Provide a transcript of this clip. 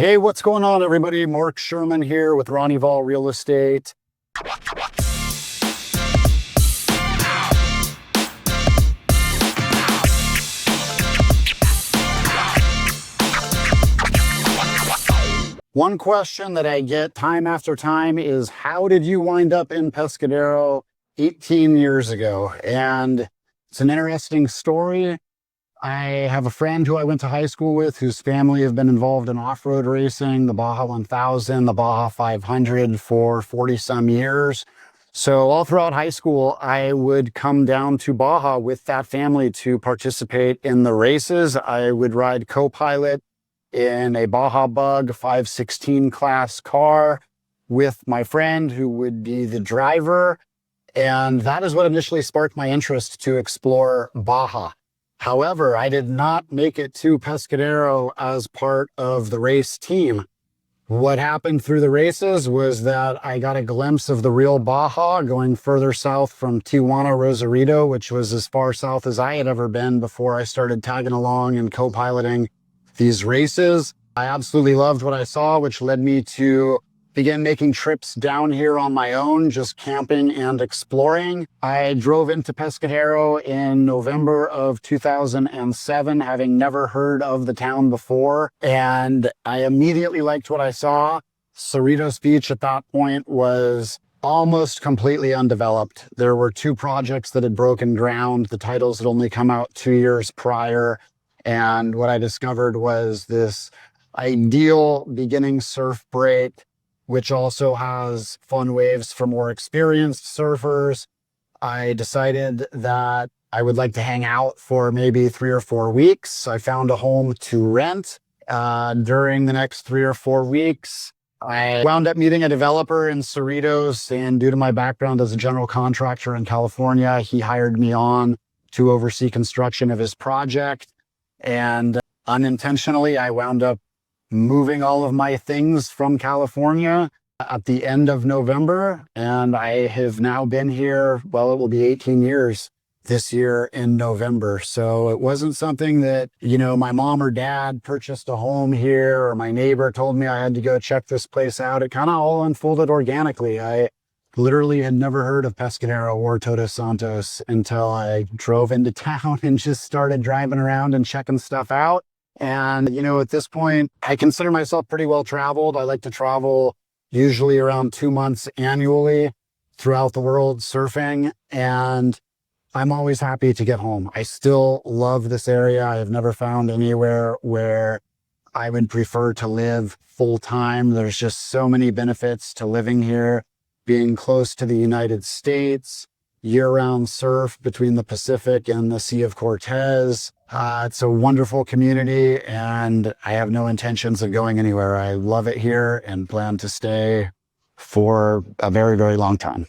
Hey, what's going on, everybody? Msherman here with Ronnie Vol Real Estate. One question that I get time after time is, how did you wind up in Pescadero 18 years ago? And it's an interesting story. I have a friend who I went to high school with whose family have been involved in off-road racing, the Baja 1000, the Baja 500 for 40 some years. So all throughout high school, I would come down to Baja with that family to participate in the races. I would ride co-pilot in a Baja Bug 516 class car with my friend who would be the driver. And that is what initially sparked my interest to explore Baja. However, I did not make it to Pescadero as part of the race team. What happened through the races was that I got a glimpse of the real Baja going further south from Tijuana, Rosarito, which was as far south as I had ever been before I started tagging along and co-piloting these races. I absolutely loved what I saw, which led me to begin making trips down here on my own, just camping and exploring. I drove into Pescadero in November of 2007, having never heard of the town before, and I immediately liked what I saw. Cerritos Beach at that point was almost completely undeveloped. There were two projects that had broken ground. The titles had only come out 2 years prior, and what I discovered was this ideal beginning surf break, which also has fun waves for more experienced surfers. I decided that I would like to hang out for maybe 3 or 4 weeks. I found a home to rent. During the next 3 or 4 weeks, I wound up meeting a developer in Cerritos, and due to my background as a general contractor in California, he hired me on to oversee construction of his project. And unintentionally, I wound up moving all of my things from California at the end of November. And I have now been here, well, it will be 18 years this year in November. So it wasn't something that, my mom or dad purchased a home here, or my neighbor told me I had to go check this place out. It kind of all unfolded organically. I literally had never heard of Pescadero or Todos Santos until I drove into town and just started driving around and checking stuff out. And, at this point, I consider myself pretty well traveled. I like to travel usually around 2 months annually throughout the world surfing. And I'm always happy to get home. I still love this area. I have never found anywhere where I would prefer to live full time. There's just so many benefits to living here, being close to the United States, year-round surf between the Pacific and the Sea of Cortez. It's a wonderful community, and I have no intentions of going anywhere. I love it here and plan to stay for a very, very long time.